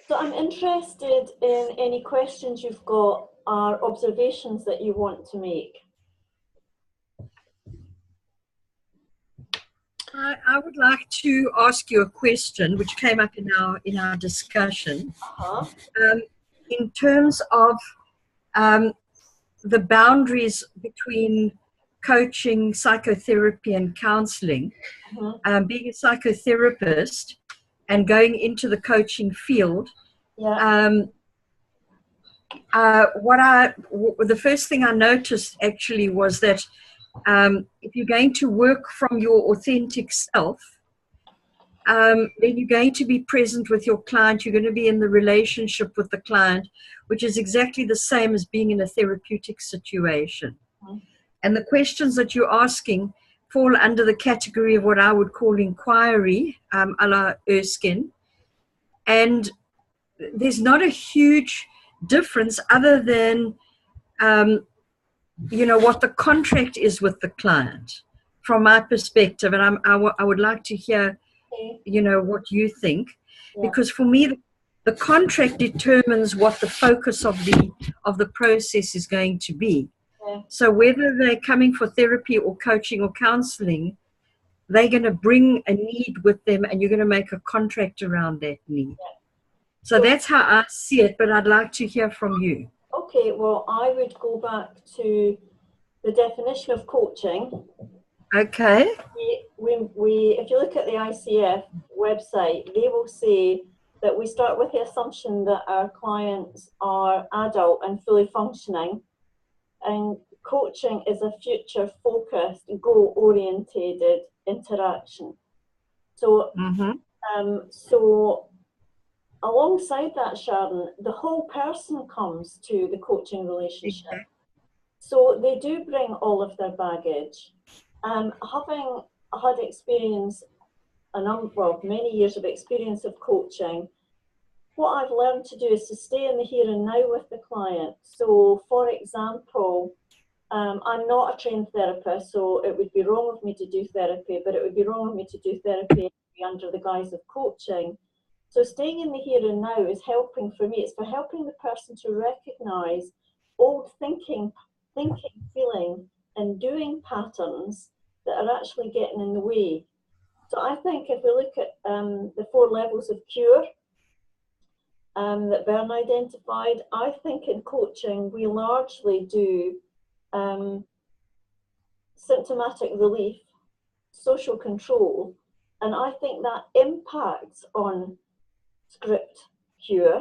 So I'm interested in any questions you've got or observations that you want to make. I would like to ask you a question which came up in our discussion. In terms of the boundaries between coaching, psychotherapy, and counseling, being a psychotherapist and going into the coaching field, the first thing I noticed actually was that if you're going to work from your authentic self, then you're going to be present with your client. You're going to be in the relationship with the client, which is exactly the same as being in a therapeutic situation. And the questions that you're asking fall under the category of what I would call inquiry, a la Erskine. And there's not a huge difference other than, what the contract is with the client from my perspective. And I would like to hear, what you think, because for me, the contract determines what the focus of the process is going to be. So whether they're coming for therapy or coaching or counseling, they're going to bring a need with them, and you're going to make a contract around that need. So that's how I see it, but I'd like to hear from you. Okay, well, I would go back to the definition of coaching. Okay. If you look at the ICF website, they will say that we start with the assumption that our clients are adult and fully functioning, and coaching is a future-focused, goal-orientated interaction. So, so alongside that, Sharon, the whole person comes to the coaching relationship. Okay. So they do bring all of their baggage. Having had experience, many years of experience of coaching, what I've learned to do is to stay in the here and now with the client. So, for example, I'm not a trained therapist, so it would be wrong of me to do therapy, but it would be wrong of me to do therapy under the guise of coaching. So staying in the here and now is helping for me. It's for helping the person to recognize old thinking, feeling, and doing patterns that are actually getting in the way. So I think if we look at the 4 levels of cure that Bern identified, I think in coaching we largely do symptomatic relief, social control, and I think that impacts on script cure,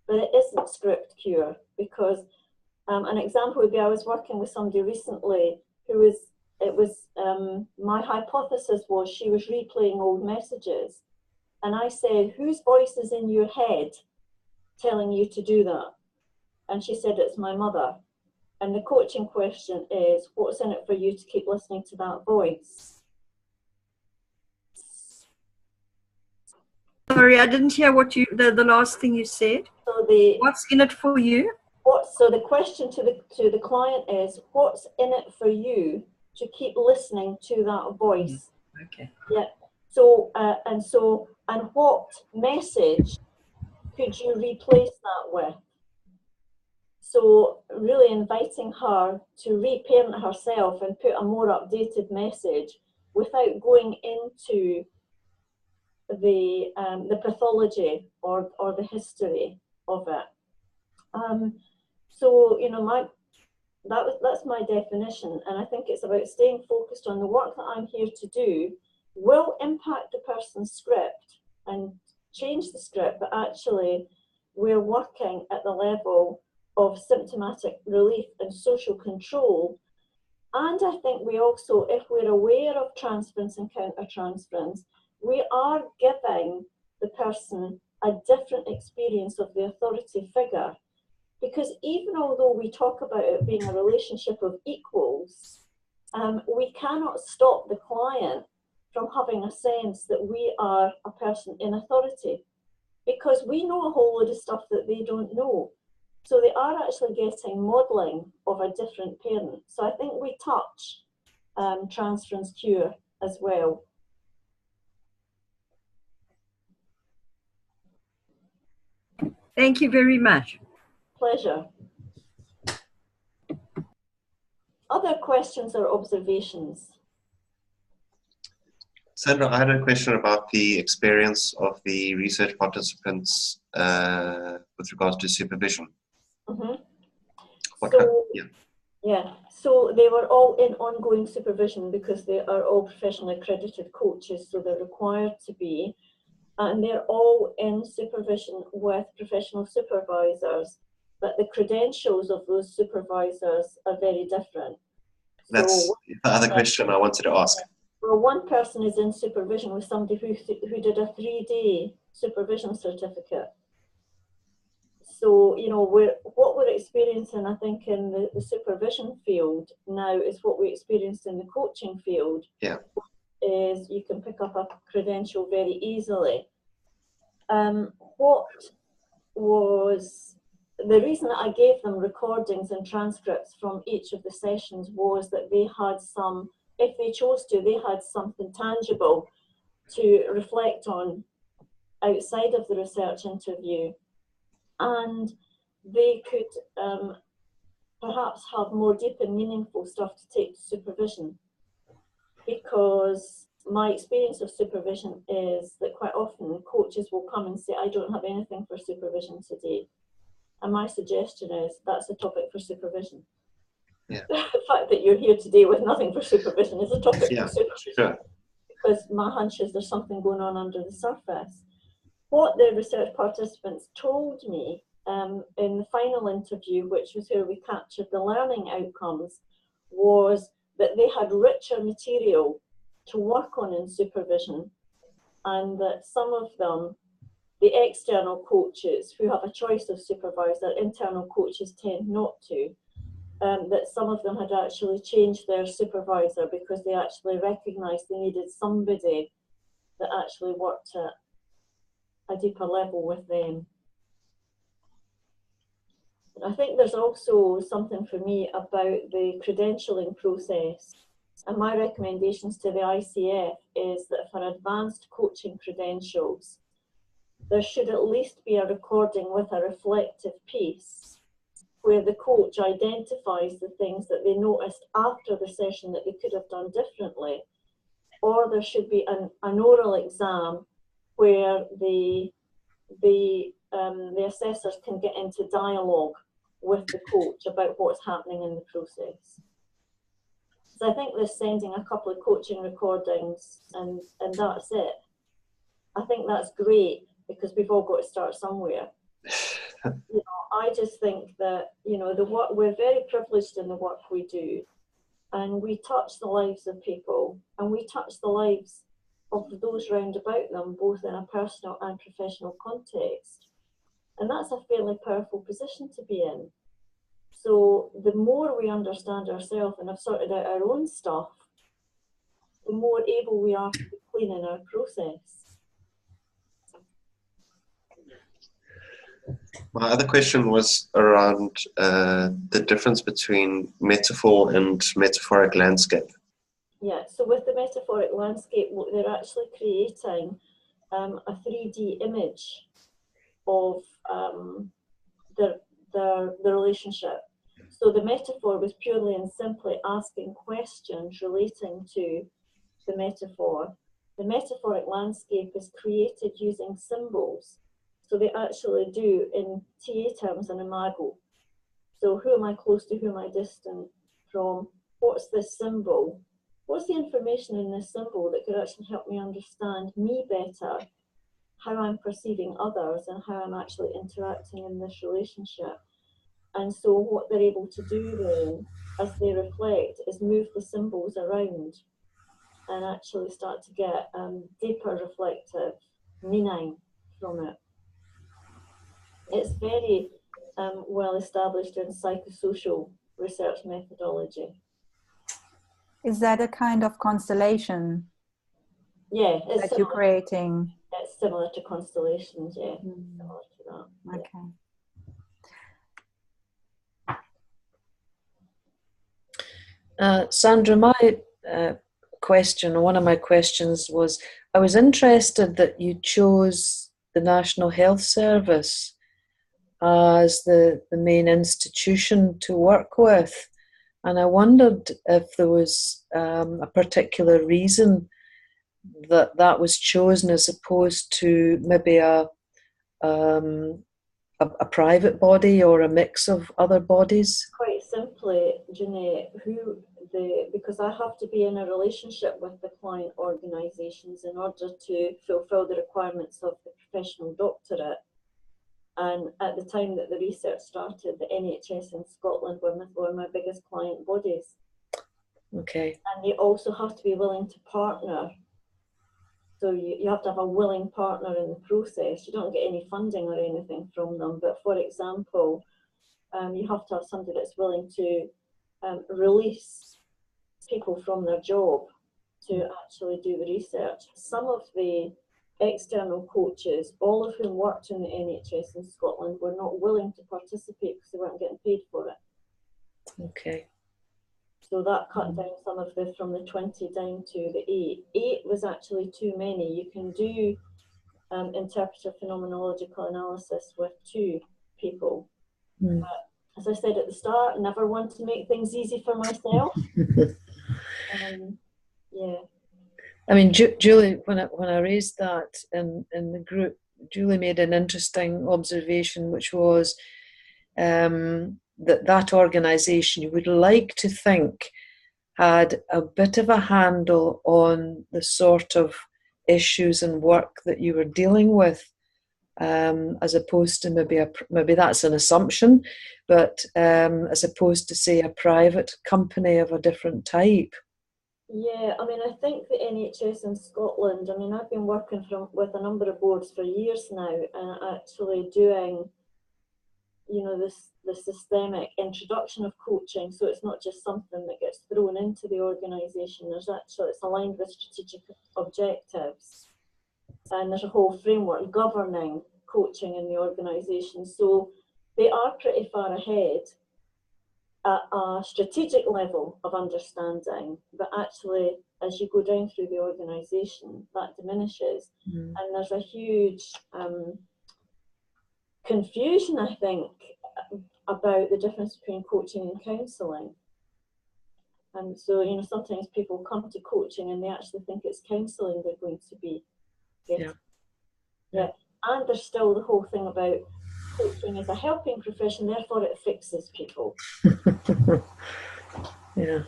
but it isn't script cure, because an example would be, I was working with somebody recently who my hypothesis was she was replaying old messages, and I said, whose voice is in your head telling you to do that? And she said, it's my mother. And the coaching question is, what's in it for you to keep listening to that voice? Sorry, I didn't hear what the last thing you said. So what's in it for you? So the question to the client is, what's in it for you to keep listening to that voice? Okay. Yeah. So and what message could you replace that with? So really inviting her to reparent herself and put a more updated message without going into the pathology or the history of it. So that's my definition, and I think it's about staying focused on the work that I'm here to do will impact the person's script and change the script, but actually we're working at the level of symptomatic relief and social control. And I think we also, if we're aware of transference and countertransference, we are giving the person a different experience of the authority figure. Because even although we talk about it being a relationship of equals, we cannot stop the client from having a sense that we are a person in authority, because we know a whole load of stuff that they don't know. So they are actually getting modelling of a different parent. So I think we touch transference cure as well. Thank you very much. Pleasure. Other questions or observations? Sandra, I had a question about the experience of the research participants with regards to supervision. Mm-hmm. Yeah. Yeah, so they were all in ongoing supervision because they are all professionally accredited coaches, so they're required to be, and they're all in supervision with professional supervisors, but the credentials of those supervisors are very different. That's so, the other question I wanted to ask. Well, one person is in supervision with somebody who did a 3-day supervision certificate. So, you know, what we're experiencing, I think, in the supervision field now is what we experienced in the coaching field. Yeah. Is you can pick up a credential very easily. What was the reason that I gave them recordings and transcripts from each of the sessions was that they had some, if they chose to, they had something tangible to reflect on outside of the research interview. And they could perhaps have more deep and meaningful stuff to take to supervision. Because my experience of supervision is that quite often coaches will come and say, I don't have anything for supervision today. And my suggestion is that's a topic for supervision. Yeah. The fact that you're here today with nothing for supervision is a topic for supervision. Sure. Because my hunch is there's something going on under the surface. What the research participants told me in the final interview, which was where we captured the learning outcomes, was that they had richer material to work on in supervision, and that some of them, the external coaches who have a choice of supervisor, internal coaches tend not to, that some of them had actually changed their supervisor because they actually recognised they needed somebody that actually worked at a deeper level with them. I think there's also something for me about the credentialing process. And my recommendations to the ICF is that for advanced coaching credentials, there should at least be a recording with a reflective piece where the coach identifies the things that they noticed after the session that they could have done differently. Or there should be an oral exam where the assessors can get into dialogue with the coach about what's happening in the process. So I think this sending a couple of coaching recordings and that's it. I think that's great because we've all got to start somewhere. You know, I just think that, you know, we're very privileged in the work we do, and we touch the lives of people, and we touch the lives of those round about them, both in a personal and professional context. And that's a fairly powerful position to be in. So the more we understand ourselves and have sorted out our own stuff, the more able we are to be clean in our process. My other question was around the difference between metaphor and metaphoric landscape. Yeah, so with the metaphoric landscape, they're actually creating a 3D image of the relationship. So the metaphor was purely and simply asking questions relating to the metaphor. The metaphoric landscape is created using symbols. So they actually do in TA terms an imago. So who am I close to, who am I distant from? What's this symbol? What's the information in this symbol that could actually help me understand me better, how I'm perceiving others and how I'm actually interacting in this relationship? And so what they're able to do then, as they reflect, is move the symbols around and actually start to get deeper reflective meaning from it. It's very well established in psychosocial research methodology. Is that a kind of constellation? Yeah, it's that you're creating. It's similar to constellations, yeah. Similar to that. Okay. Sandra, my question, or one of my questions was, I was interested that you chose the National Health Service as the main institution to work with. And I wondered if there was a particular reason that was chosen as opposed to maybe a private body or a mix of other bodies. Quite simply, Jeanette, because I have to be in a relationship with the client organisations in order to fulfil the requirements of the professional doctorate. And at the time that the research started, the NHS in Scotland were my biggest client bodies. Okay. And they also have to be willing to partner. So you have to have a willing partner in the process. You don't get any funding or anything from them. But for example, you have to have somebody that's willing to release people from their job to actually do the research. Some of the external coaches, all of whom worked in the NHS in Scotland, were not willing to participate because they weren't getting paid for it. Okay. So that cut down some of from the 20 down to the 8. 8 was actually too many. You can do interpretive phenomenological analysis with 2 people. Mm. But as I said at the start, never want to make things easy for myself. Yeah. I mean, Julie, when I raised that in the group, Julie made an interesting observation, which was that organisation you would like to think had a bit of a handle on the sort of issues and work that you were dealing with, as opposed to maybe that's an assumption, but as opposed to, say, a private company of a different type. Yeah, I mean, I think the NHS in Scotland, I mean, I've been working with a number of boards for years now, and actually doing, you know, the systemic introduction of coaching. So it's not just something that gets thrown into the organisation. It's aligned with strategic objectives, and there's a whole framework governing coaching in the organisation. So they are pretty far ahead at a strategic level of understanding, but actually as you go down through the organisation, that diminishes. And there's a huge confusion, I think, about the difference between coaching and counselling. And so, you know, sometimes people come to coaching and they actually think it's counselling they're going to be getting. Yeah. And there's still the whole thing about coaching is a helping profession, therefore it fixes people. Yeah.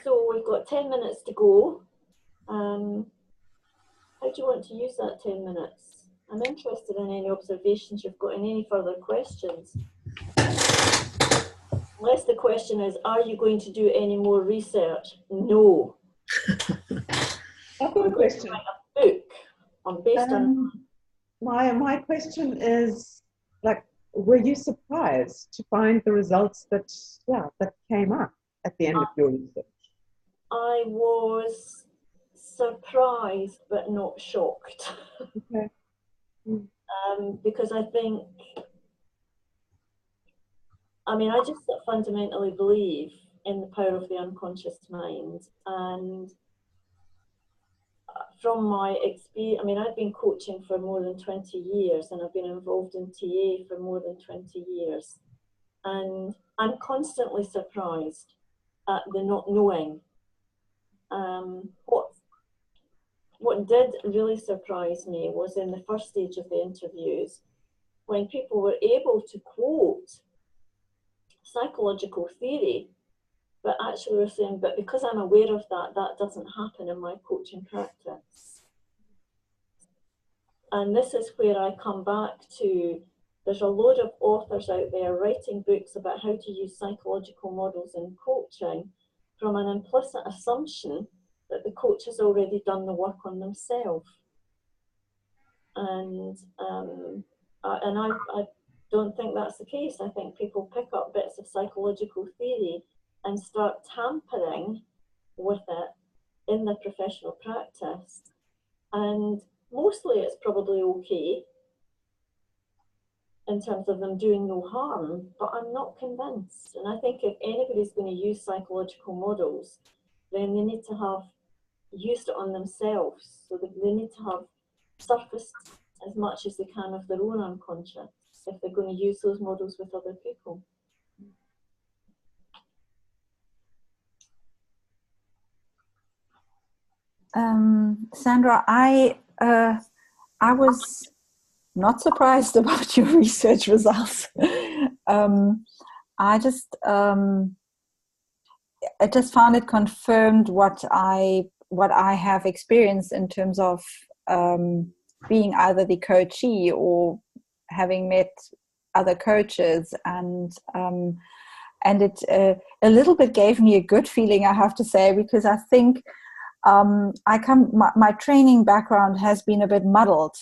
So we've got 10 minutes to go. How do you want to use that 10 minutes? I'm interested in any observations you've got and any further questions. Unless the question is, are you going to do any more research? No. I've got a question. Write a book based on. My question is, like, were you surprised to find the results that came up at the end of your research? I was surprised but not shocked. Okay. Because I think, I mean, I just fundamentally believe in the power of the unconscious mind. And from my experience, I mean, I've been coaching for more than 20 years and I've been involved in TA for more than 20 years. And I'm constantly surprised at the not knowing. What did really surprise me was in the first stage of the interviews, when people were able to quote psychological theory, but actually were saying, but because I'm aware of that, that doesn't happen in my coaching practice. And this is where I come back to, there's a load of authors out there writing books about how to use psychological models in coaching from an implicit assumption that the coach has already done the work on themselves. And I don't think that's the case. I think people pick up bits of psychological theory and start tampering with it in their professional practice. And mostly it's probably okay in terms of them doing no harm, but I'm not convinced. And I think if anybody's going to use psychological models, then they need to have used it on themselves. So they need to have surfaced as much as they can of their own unconscious if they're going to use those models with other people. Sandra, I was not surprised about your research results. I just found it confirmed what I have experienced in terms of being either the coachee or having met other coaches, and it a little bit gave me a good feeling, I have to say, because I think my training background has been a bit muddled.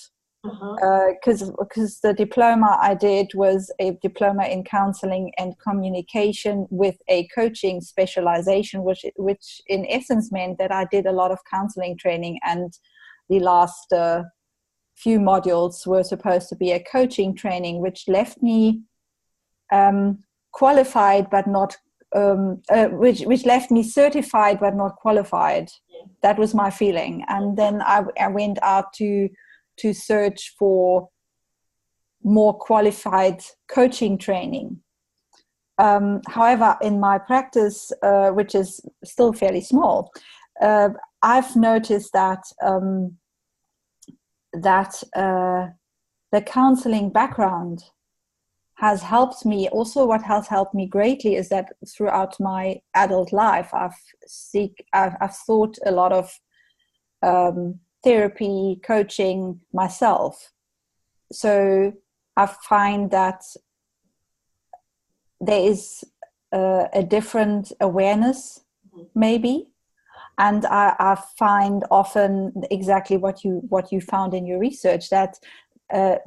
Because the diploma I did was a diploma in counseling and communication with a coaching specialization, which in essence meant that I did a lot of counseling training, and the last few modules were supposed to be a coaching training, which left me qualified but not which left me certified but not qualified. That was my feeling. And then I went out to search for more qualified coaching training. However, in my practice, which is still fairly small, I've noticed that the counseling background has helped me. Also, what has helped me greatly is that throughout my adult life, I've thought a lot of therapy, coaching myself. So I find that there is a different awareness, maybe, and I find often exactly what you found in your research, that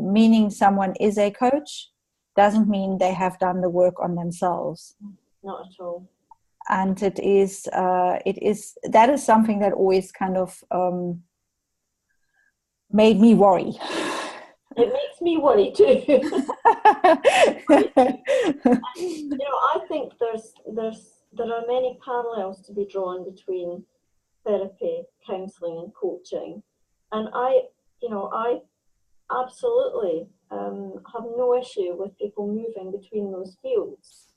meaning someone is a coach doesn't mean they have done the work on themselves. Not at all. And that is something that always kind of made me worry. It makes me worry too. I think there are many parallels to be drawn between therapy, counselling, and coaching, and I absolutely have no issue with people moving between those fields.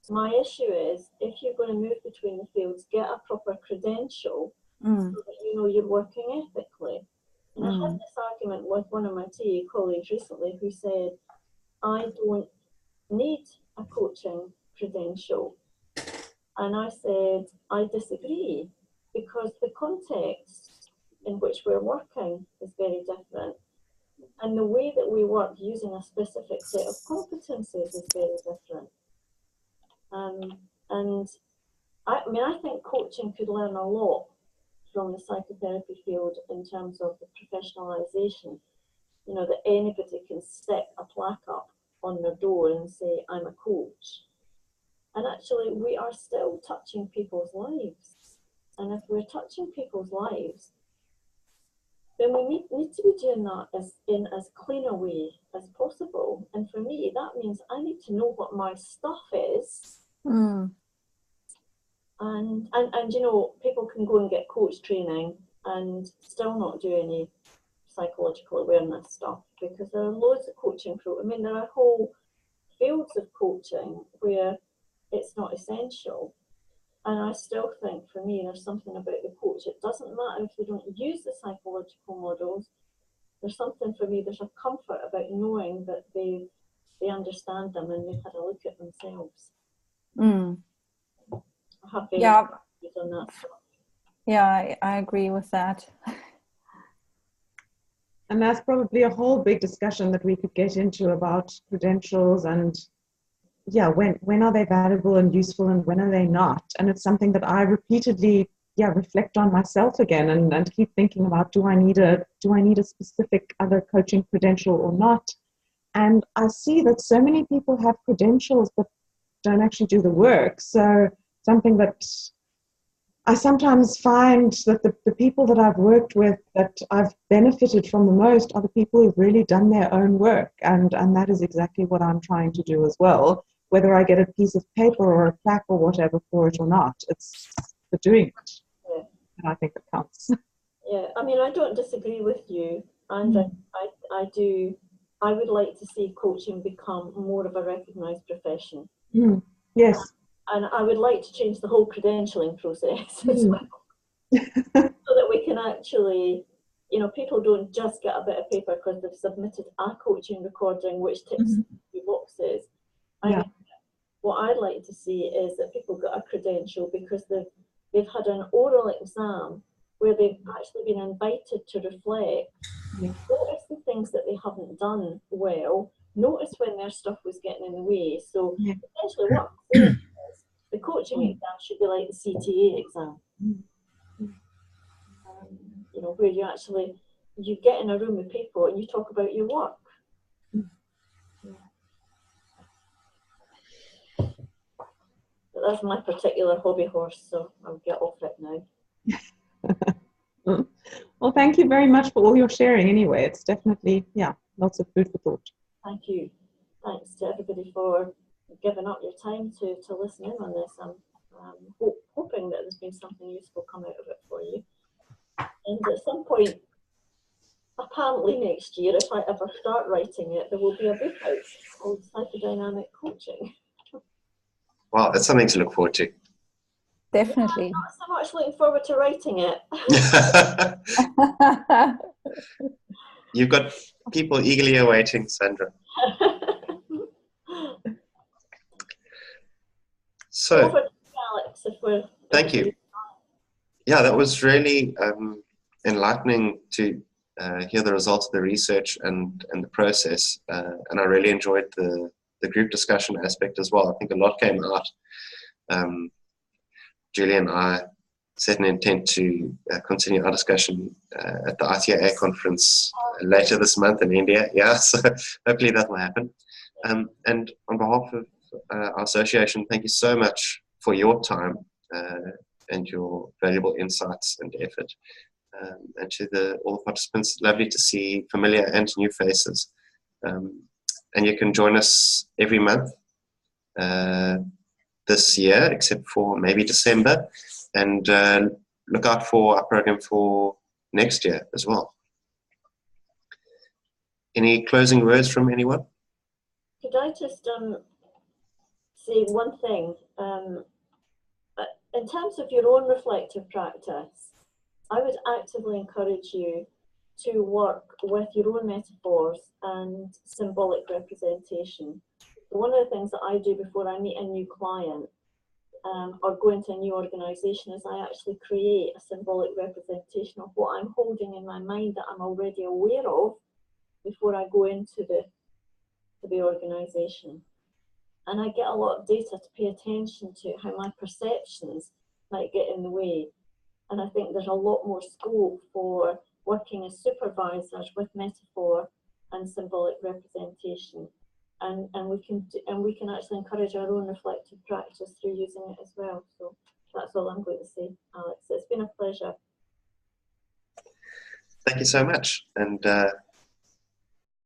My issue is, if you're going to move between the fields, get a proper credential so that you know you're working ethically. And I had this argument with one of my TA colleagues recently who said, I don't need a coaching credential. And I said, I disagree, because the context in which we're working is very different. And the way that we work using a specific set of competencies is very different. And I think coaching could learn a lot from the psychotherapy field in terms of the professionalization. That anybody can stick a plaque up on their door and say, I'm a coach. And actually, we are still touching people's lives. And if we're touching people's lives, then we need to be doing that in as clean a way as possible. And for me, that means I need to know what my stuff is. And people can go and get coach training and still not do any psychological awareness stuff, because there are loads of coaching there are whole fields of coaching where it's not essential. And I still think, for me, there's something about the coach. It doesn't matter if they don't use the psychological models. There's something, for me, there's a comfort about knowing that they understand them and they've had a look at themselves. I have very views on that stuff. Yeah, I agree with that. And that's probably a whole big discussion that we could get into about credentials and when are they valuable and useful and when are they not? And it's something that I repeatedly reflect on myself again and keep thinking about, do I need a specific other coaching credential or not? And I see that so many people have credentials but don't actually do the work. So something that I sometimes find that the people that I've worked with that I've benefited from the most are the people who've really done their own work. And that is exactly what I'm trying to do as well. Whether I get a piece of paper or a plaque or whatever for it or not, it's for doing it. And I think it counts. Yeah, I mean, I don't disagree with you, and I do. I would like to see coaching become more of a recognised profession. Yes. And I would like to change the whole credentialing process as well, so that we can actually, you know, people don't just get a bit of paper because they've submitted a coaching recording which ticks a few boxes. I mean, what I'd like to see is that people get a credential because they've had an oral exam where they've actually been invited to reflect, notice the things that they haven't done well, notice when their stuff was getting in the way. So essentially what I'm saying is the coaching exam should be like the CTA exam. You know, where you get in a room with people and you talk about your work. But that's my particular hobby horse, so I'll get off it now. Well, thank you very much for all your sharing anyway. It's definitely, lots of food for thought. Thank you. Thanks to everybody for giving up your time to listen in on this. I'm hoping that there's been something useful come out of it for you. And at some point, apparently next year, if I ever start writing it, there will be a book out called Psychodynamic Coaching. Wow, that's something to look forward to. Definitely. I'm not so much looking forward to writing it. You've got people eagerly awaiting, Sandra. So, over to Alex, if we're thank you. Yeah, that was really enlightening to hear the results of the research and the process. And I really enjoyed the group discussion aspect as well. I think a lot came out. Julie and I set an intent to continue our discussion at the ITIA conference later this month in India. Yeah, so hopefully that will happen. And on behalf of our association, thank you so much for your time and your valuable insights and effort. And to all the participants, lovely to see familiar and new faces. And you can join us every month this year, except for maybe December, and look out for our program for next year as well. Any closing words from anyone? Could I just say one thing? In terms of your own reflective practice, I would actively encourage you to work with your own metaphors and symbolic representation. One of the things that I do before I meet a new client or go into a new organisation is I actually create a symbolic representation of what I'm holding in my mind that I'm already aware of before I go into the organisation. And I get a lot of data to pay attention to how my perceptions might get in the way. And I think there's a lot more scope for working as supervisors with metaphor and symbolic representation. And we can actually encourage our own reflective practice through using it as well. So that's all I'm going to say, Alex. It's been a pleasure. Thank you so much. And